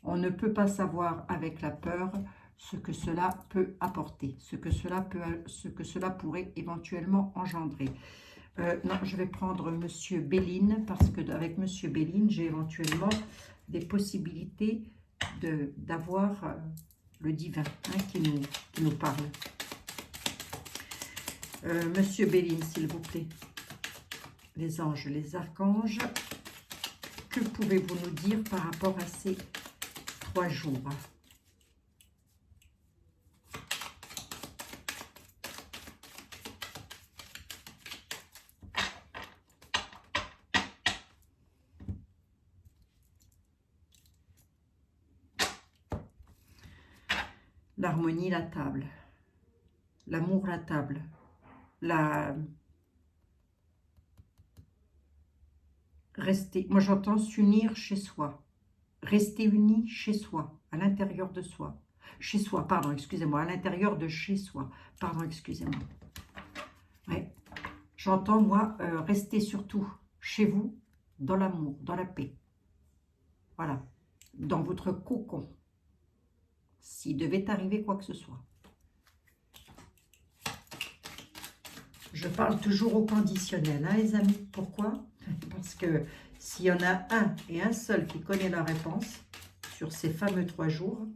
On ne peut pas savoir avec la peur ce que cela peut apporter, ce que cela pourrait éventuellement engendrer. Non, je vais prendre Monsieur Béline, parce qu'avec Monsieur Béline, j'ai éventuellement des possibilités d'avoir le divin qui nous parle. Monsieur Béline, s'il vous plaît. Les anges, les archanges, que pouvez-vous nous dire par rapport à ces 3 jours? L'harmonie, la table. L'amour, la table. Rester, moi j'entends s'unir chez soi, rester unis chez soi, à l'intérieur de soi, chez soi, pardon, excusez-moi, à l'intérieur de chez soi, pardon, excusez-moi. Ouais. J'entends, moi, rester surtout chez vous, dans l'amour, dans la paix. Voilà, dans votre cocon, s'il devait arriver quoi que ce soit. Je parle toujours au conditionnel, hein, les amis. Pourquoi? Parce que s'il y en a un et un seul qui connaît la réponse sur ces fameux 3 jours,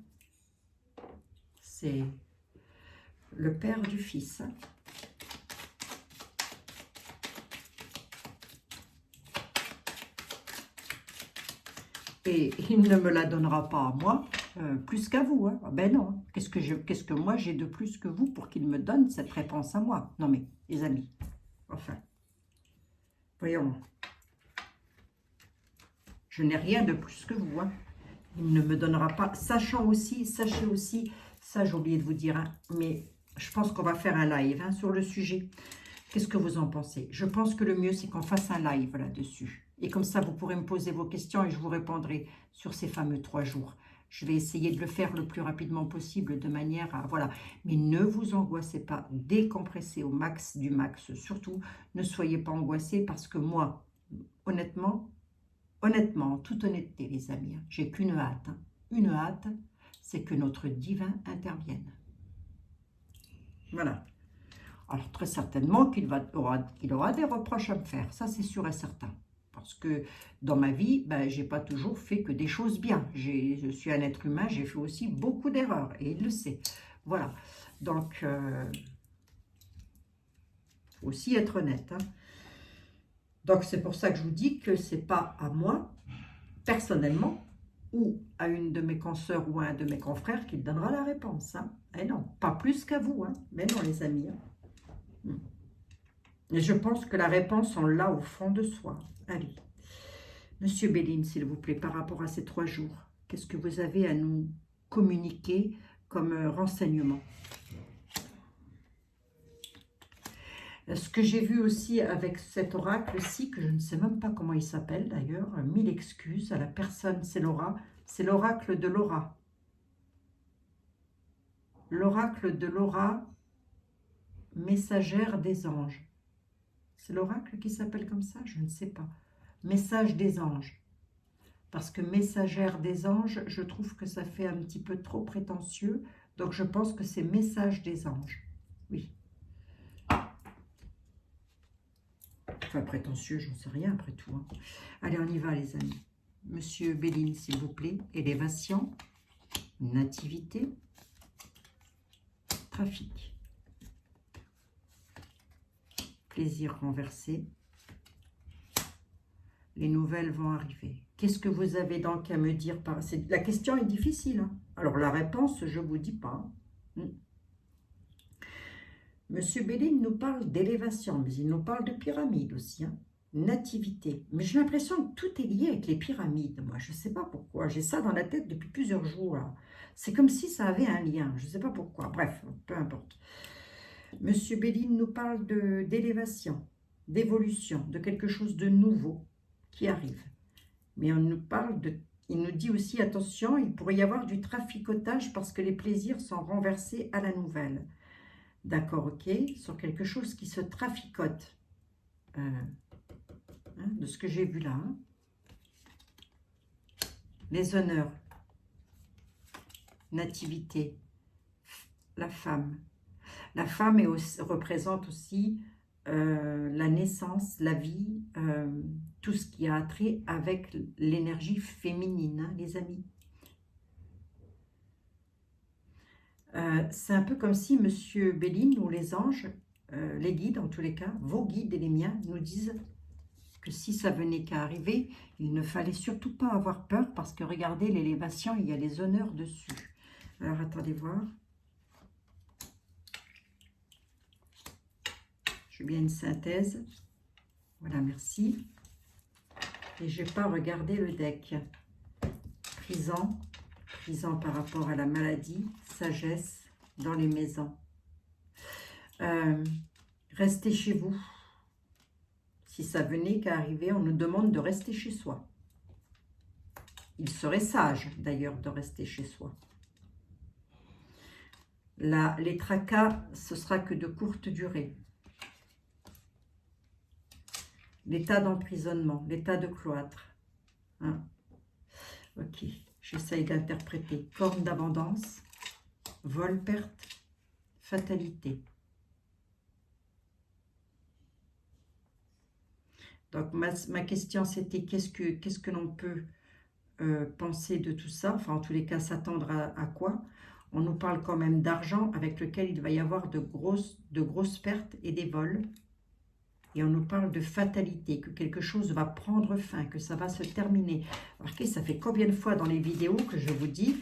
c'est le Père du Fils. Et il ne me la donnera pas à moi, plus qu'à vous. Hein. Ben non, qu'est-ce que moi j'ai de plus que vous pour qu'il me donne cette réponse à moi? Non mais, les amis, enfin, voyons. Je n'ai rien de plus que vous. Hein. Il ne me donnera pas. Sachez aussi, ça j'ai oublié de vous dire, hein, mais je pense qu'on va faire un live hein, sur le sujet. Qu'est-ce que vous en pensez? Je pense que le mieux, c'est qu'on fasse un live là-dessus. Et comme ça, vous pourrez me poser vos questions et je vous répondrai sur ces fameux 3 jours. Je vais essayer de le faire le plus rapidement possible de manière à... Voilà. Mais ne vous angoissez pas. Décompressez au max du max. Surtout, ne soyez pas angoissés parce que moi, honnêtement, en toute honnêteté, les amis, j'ai qu'une hâte. Hein. Une hâte, c'est que notre divin intervienne. Voilà. Alors, très certainement qu'il aura des reproches à me faire. Ça, c'est sûr et certain. Parce que dans ma vie, ben, je n'ai pas toujours fait que des choses bien. Je suis un être humain, j'ai fait aussi beaucoup d'erreurs. Et il le sait. Voilà. Donc, faut aussi être honnête. Hein. Donc, c'est pour ça que je vous dis que ce n'est pas à moi, personnellement, ou à une de mes consoeurs ou à un de mes confrères qui donnera la réponse. Hein. Et non, pas plus qu'à vous. Hein. Mais non, les amis. Hein. Et je pense que la réponse, on l'a au fond de soi. Allez. Monsieur Béline, s'il vous plaît, par rapport à ces 3 jours, qu'est-ce que vous avez à nous communiquer comme renseignement? Ce que j'ai vu aussi avec cet oracle-ci, que je ne sais même pas comment il s'appelle d'ailleurs, 1000 excuses à la personne, c'est Laura, c'est l'oracle de Laura. L'oracle de Laura, messagère des anges. C'est l'oracle qui s'appelle comme ça? Je ne sais pas. Message des anges. Parce que messagère des anges, je trouve que ça fait un petit peu trop prétentieux. Donc, je pense que c'est message des anges. Oui. Enfin, prétentieux, j'en sais rien après tout. Hein. Allez, on y va, les amis. Monsieur Béline, s'il vous plaît. Élévation, nativité, trafic. Plaisir renversé. Les nouvelles vont arriver. Qu'est-ce que vous avez donc à me dire par... La question est difficile. Hein. Alors, la réponse, je ne vous dis pas. Monsieur Béline nous parle d'élévation, mais il nous parle de pyramide aussi. Hein. Nativité. Mais j'ai l'impression que tout est lié avec les pyramides. Moi, je ne sais pas pourquoi. J'ai ça dans la tête depuis plusieurs jours. C'est comme si ça avait un lien. Je ne sais pas pourquoi. Bref, peu importe. Monsieur Béline nous parle d'élévation, d'évolution, de quelque chose de nouveau qui arrive. Mais on nous parle de... Il nous dit aussi, attention, il pourrait y avoir du traficotage parce que les plaisirs sont renversés à la nouvelle. D'accord, ok, sur quelque chose qui se traficote. De ce que j'ai vu là. Hein. Les honneurs. Nativité. La femme. La femme représente aussi la naissance, la vie, tout ce qui a trait avec l'énergie féminine, hein, les amis. C'est un peu comme si Monsieur Béline ou les anges, les guides en tous les cas, vos guides et les miens, nous disent que si ça venait qu'à arriver, il ne fallait surtout pas avoir peur parce que regardez l'élévation, il y a les honneurs dessus. Alors attendez voir. Je veux bien une synthèse. Voilà, merci. Et je n'ai pas regardé le deck. Prison par rapport à la maladie, sagesse dans les maisons. Restez chez vous. Si ça venait qu'à arriver, on nous demande de rester chez soi. Il serait sage d'ailleurs de rester chez soi. Là, les tracas, ce sera que de courte durée. L'état d'emprisonnement, l'état de cloître. Hein. Ok, j'essaye d'interpréter. Corne d'abondance, vol, perte, fatalité. Donc, ma question, c'était qu'est-ce que l'on peut penser de tout ça? Enfin, en tous les cas, s'attendre à quoi? On nous parle quand même d'argent avec lequel il va y avoir de grosses pertes et des vols. Et on nous parle de fatalité, que quelque chose va prendre fin, que ça va se terminer. Remarquez, ça fait combien de fois dans les vidéos que je vous dis,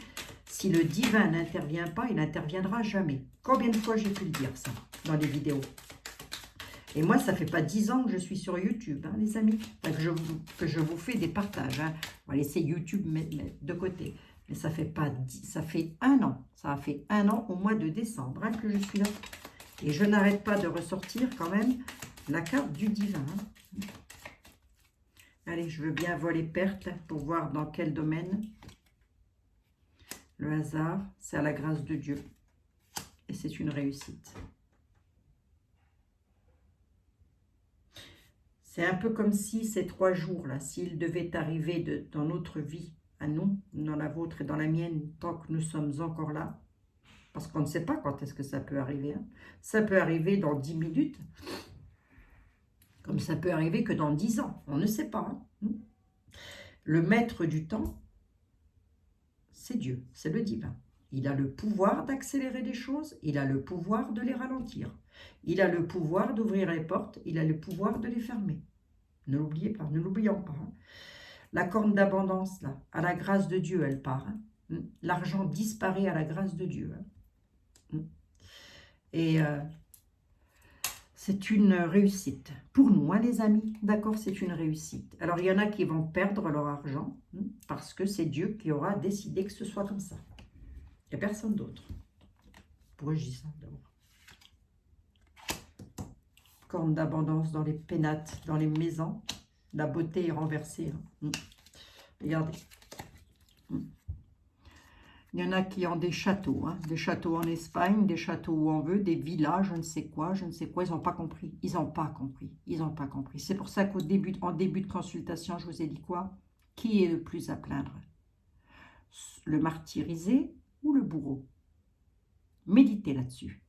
si le divin n'intervient pas, il n'interviendra jamais. Combien de fois j'ai pu le dire ça dans les vidéos? Et moi, ça fait pas 10 ans que je suis sur YouTube, hein, les amis, enfin, que je vous fais des partages. Hein. On va laisser YouTube de côté. Mais ça fait pas 10, ça fait 1 an. Ça a fait 1 an au mois de décembre hein, que je suis là. Et je n'arrête pas de ressortir quand même la carte du divin. Hein. Allez, je veux bien voir les pertes pour voir dans quel domaine. Le hasard, c'est à la grâce de Dieu. Et c'est une réussite. C'est un peu comme si ces 3 jours-là, s'ils devaient arriver dans notre vie, à nous, dans la vôtre et dans la mienne, tant que nous sommes encore là, parce qu'on ne sait pas quand est-ce que ça peut arriver. Hein. Ça peut arriver dans 10 minutes, comme ça peut arriver que dans 10 ans. On ne sait pas. Hein. Le maître du temps, c'est Dieu, c'est le divin. Il a le pouvoir d'accélérer les choses, il a le pouvoir de les ralentir. Il a le pouvoir d'ouvrir les portes, il a le pouvoir de les fermer. Ne l'oubliez pas, ne l'oublions pas. Hein. La corne d'abondance, là, à la grâce de Dieu, elle part. Hein. L'argent disparaît à la grâce de Dieu. Hein. Et c'est une réussite. Pour nous, hein, les amis, d'accord, c'est une réussite. Alors, il y en a qui vont perdre leur argent, parce que c'est Dieu qui aura décidé que ce soit comme ça. Il n'y a personne d'autre. Pourquoi je dis ça, d'abord? Corne d'abondance dans les pénates, dans les maisons. La beauté est renversée. Hein. Regardez. Il y en a qui ont des châteaux. Hein. Des châteaux en Espagne, des châteaux où on veut, des villas, je ne sais quoi. Ils n'ont pas compris. Ils n'ont pas compris. Ils n'ont pas compris. C'est pour ça qu'en début de consultation, je vous ai dit quoi? Qui est le plus à plaindre? Le martyrisé ou le bourreau? Méditez là-dessus.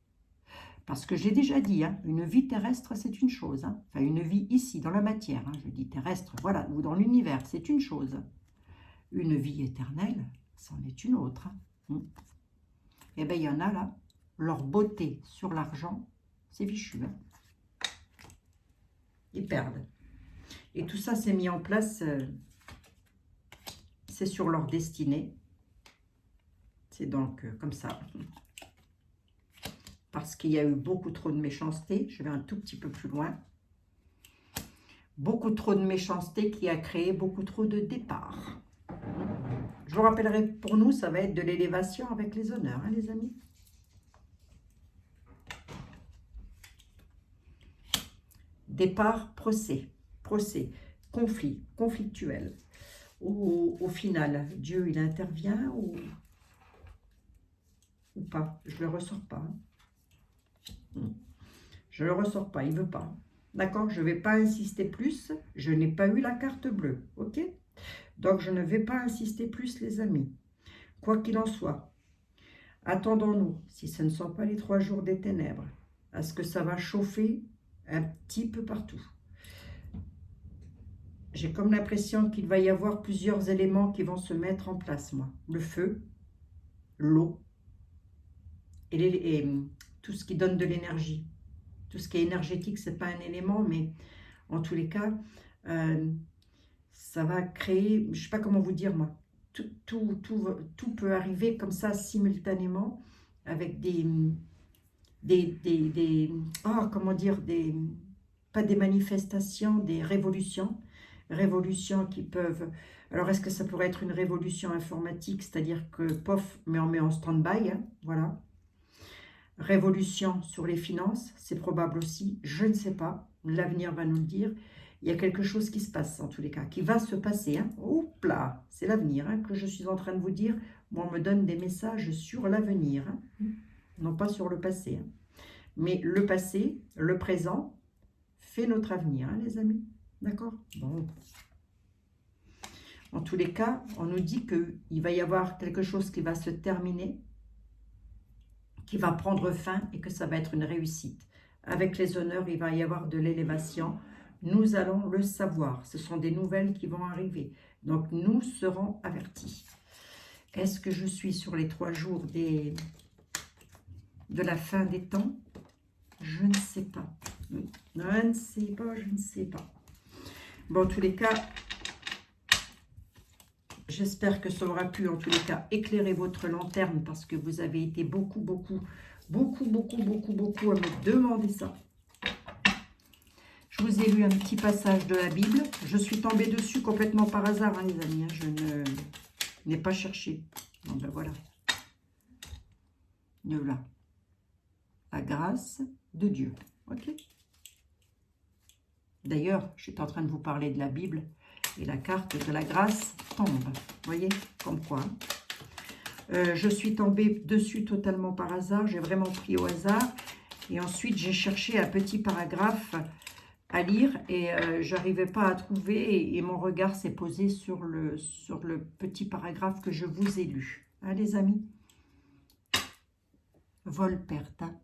Parce que j'ai déjà dit, hein, une vie terrestre, c'est une chose. Hein. Enfin, une vie ici, dans la matière. Hein, je dis terrestre, voilà, ou dans l'univers, c'est une chose. Une vie éternelle, c'en est une autre. Hein. Eh bien, il y en a là, leur beauté sur l'argent, c'est fichu. Hein. Ils perdent. Et tout ça, c'est mis en place, c'est sur leur destinée. C'est donc comme ça. Parce qu'il y a eu beaucoup trop de méchanceté. Je vais un tout petit peu plus loin. Beaucoup trop de méchanceté qui a créé beaucoup trop de départs. Je vous rappellerai, pour nous, ça va être de l'élévation avec les honneurs, hein, les amis. Départ, procès, conflit, conflictuel. Au final, Dieu, il intervient ou pas? Je ne le ressors pas. Hein. Je ne le ressors pas, il ne veut pas. D'accord? Je ne vais pas insister plus. Je n'ai pas eu la carte bleue. Ok? Donc, je ne vais pas insister plus, les amis. Quoi qu'il en soit, attendons-nous, si ce ne sont pas les 3 jours des ténèbres, à ce que ça va chauffer un petit peu partout. J'ai comme l'impression qu'il va y avoir plusieurs éléments qui vont se mettre en place, moi. Le feu, l'eau et tout ce qui donne de l'énergie. Tout ce qui est énergétique, ce n'est pas un élément, mais en tous les cas, ça va créer, je ne sais pas comment vous dire moi, tout peut arriver comme ça simultanément avec comment dire, pas des manifestations, des révolutions qui peuvent, alors est-ce que ça pourrait être une révolution informatique, c'est-à-dire que, pof, mais on met en stand-by, hein, voilà. Révolution sur les finances, c'est probable aussi, je ne sais pas, l'avenir va nous le dire. Il y a quelque chose qui se passe, en tous les cas, qui va se passer. Hein. Oups là, c'est l'avenir hein, que je suis en train de vous dire. Moi, on me donne des messages sur l'avenir, hein, non pas sur le passé. Hein. Mais le passé, le présent, fait notre avenir, hein, les amis. D'accord? Bon. En tous les cas, on nous dit qu'il va y avoir quelque chose qui va se terminer, qui va prendre fin et que ça va être une réussite. Avec les honneurs, il va y avoir de l'élévation. Nous allons le savoir. Ce sont des nouvelles qui vont arriver. Donc, nous serons avertis. Est-ce que je suis sur les 3 jours de la fin des temps? Je ne sais pas. Je ne sais pas, je ne sais pas. Bon, en tous les cas, j'espère que ça aura pu, en tous les cas, éclairer votre lanterne parce que vous avez été beaucoup à me demander ça. Je vous ai lu un petit passage de la Bible. Je suis tombée dessus complètement par hasard, hein, les amis. Hein. Je n'ai pas cherché. Bon, ben voilà. Voilà. La grâce de Dieu. Ok. D'ailleurs, je suis en train de vous parler de la Bible et la carte de la grâce tombe. Vous voyez, comme quoi. Je suis tombée dessus totalement par hasard. J'ai vraiment pris au hasard. Et ensuite, j'ai cherché un petit paragraphe à lire et je n'arrivais pas à trouver. Et mon regard s'est posé sur le petit paragraphe que je vous ai lu. Hein, les amis? Vol, perte. Hein.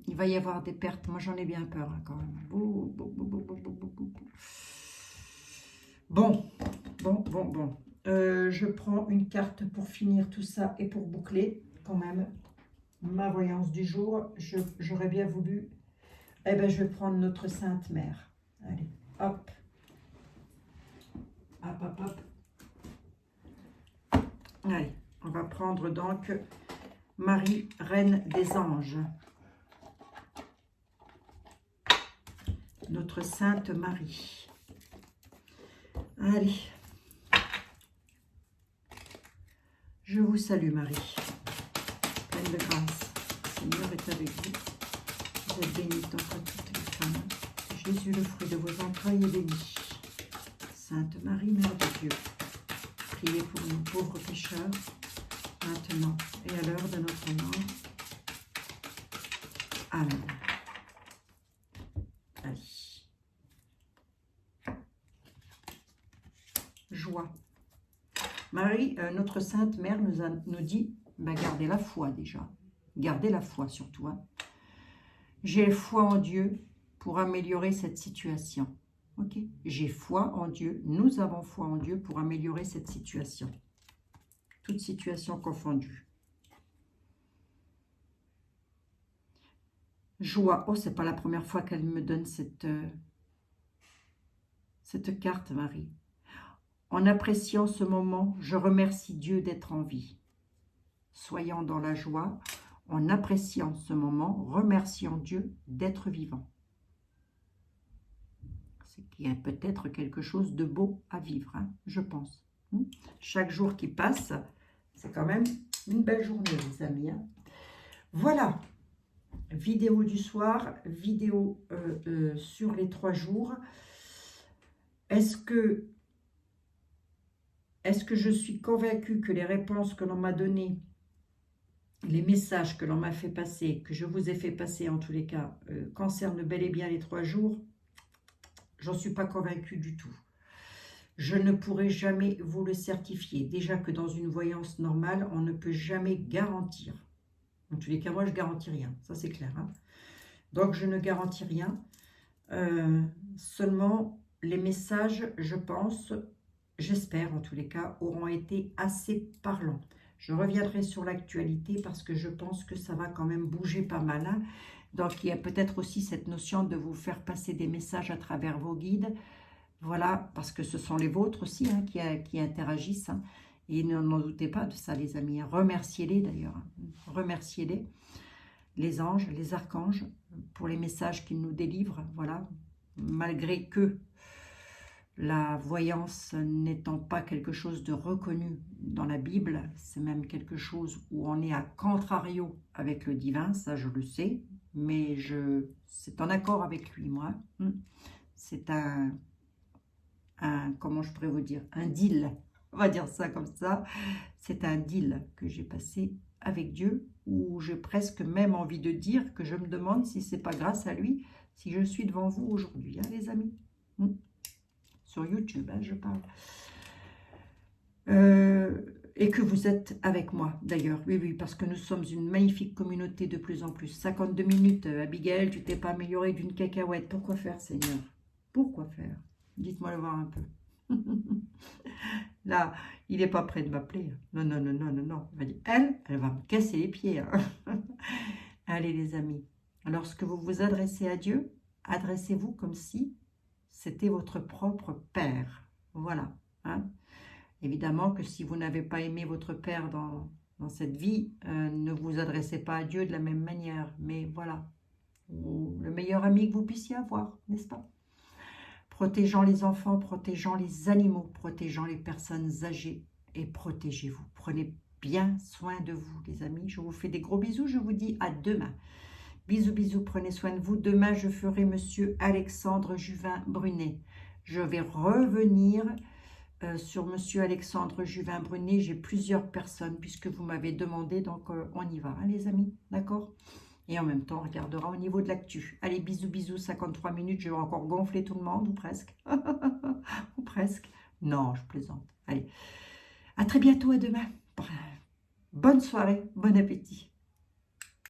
Il va y avoir des pertes. Moi, j'en ai bien peur hein, quand même. Bon. Je prends une carte pour finir tout ça et pour boucler quand même ma voyance du jour. J'aurais bien voulu... Eh bien, je vais prendre notre Sainte Mère. Allez, hop. Hop. Allez, on va prendre donc... Marie, Reine des Anges. Notre Sainte Marie. Allez. Je vous salue, Marie. Pleine de grâce. Le Seigneur est avec vous. Vous êtes bénie entre toutes les femmes. Jésus, le fruit de vos entrailles, est béni. Sainte Marie, Mère de Dieu, priez pour nous pauvres pécheurs, maintenant et à l'heure de notre mort. Amen. Allez. joie. Marie, notre Sainte Mère nous dit, ben, gardez la foi déjà. Gardez la foi surtout. Hein. J'ai foi en Dieu pour améliorer cette situation. Ok, j'ai foi en Dieu. Nous avons foi en Dieu pour améliorer cette situation. Toute situation confondue. Joie. Oh, c'est pas la première fois qu'elle me donne cette carte, Marie. En appréciant ce moment, je remercie Dieu d'être en vie. Soyons dans la joie, en appréciant ce moment, remercions Dieu d'être vivant. C'est qu'il y a peut-être quelque chose de beau à vivre, hein, je pense. Chaque jour qui passe, c'est quand même une belle journée, les amis. Hein. Voilà, vidéo du soir, vidéo sur les 3 jours. Est-ce que je suis convaincue que les réponses que l'on m'a données, les messages que l'on m'a fait passer, que je vous ai fait passer en tous les cas, concernent bel et bien les 3 jours? J'en suis pas convaincue du tout. Je ne pourrai jamais vous le certifier. Déjà que dans une voyance normale, on ne peut jamais garantir. En tous les cas, moi, je ne garantis rien. Ça, c'est clair. Hein. Donc, je ne garantis rien. Seulement, les messages, je pense, j'espère en tous les cas, auront été assez parlants. Je reviendrai sur l'actualité parce que je pense que ça va quand même bouger pas mal. Hein. Donc, il y a peut-être aussi cette notion de vous faire passer des messages à travers vos guides. Voilà, parce que ce sont les vôtres aussi hein, qui interagissent. Hein. Et n'en doutez pas de ça, les amis. Hein. Remerciez-les d'ailleurs. Hein. Remerciez-les, les anges, les archanges, pour les messages qu'ils nous délivrent. Voilà, malgré que la voyance n'étant pas quelque chose de reconnu dans la Bible, c'est même quelque chose où on est à contrario avec le divin, ça je le sais, mais c'est en accord avec lui, moi. C'est comment je pourrais vous dire, un deal, on va dire ça comme ça. C'est un deal que j'ai passé avec Dieu, où j'ai presque même envie de dire que je me demande si c'est pas grâce à lui, si je suis devant vous aujourd'hui, hein, les amis. Sur YouTube, hein, je parle. Et que vous êtes avec moi, d'ailleurs. Oui, oui, parce que nous sommes une magnifique communauté de plus en plus. 52 minutes, Abigail, tu t'es pas améliorée d'une cacahuète. Pourquoi faire, Seigneur? Pourquoi faire? Dites-moi le voir un peu. Là, il n'est pas prêt de m'appeler. Non, non, non, non, non, non. Il va dire, elle va me casser les pieds. Hein. Allez, les amis. Lorsque vous vous adressez à Dieu, adressez-vous comme si c'était votre propre père. Voilà. Hein. Évidemment que si vous n'avez pas aimé votre père dans cette vie, ne vous adressez pas à Dieu de la même manière. Mais voilà. Le meilleur ami que vous puissiez avoir, n'est-ce pas? Protégeant les enfants, protégeant les animaux, protégeant les personnes âgées et protégez-vous. Prenez bien soin de vous, les amis. Je vous fais des gros bisous. Je vous dis à demain. Bisous, bisous. Prenez soin de vous. Demain, je ferai Monsieur Alexandre Juvin-Brunet. Je vais revenir sur Monsieur Alexandre Juvin-Brunet. J'ai plusieurs personnes puisque vous m'avez demandé. Donc, on y va, hein, les amis. D'accord ? Et en même temps, on regardera au niveau de l'actu. Allez, bisous, bisous, 53 minutes. Je vais encore gonfler tout le monde, ou presque. Ou presque. Non, je plaisante. Allez, à très bientôt, à demain. Bonne soirée, bon appétit.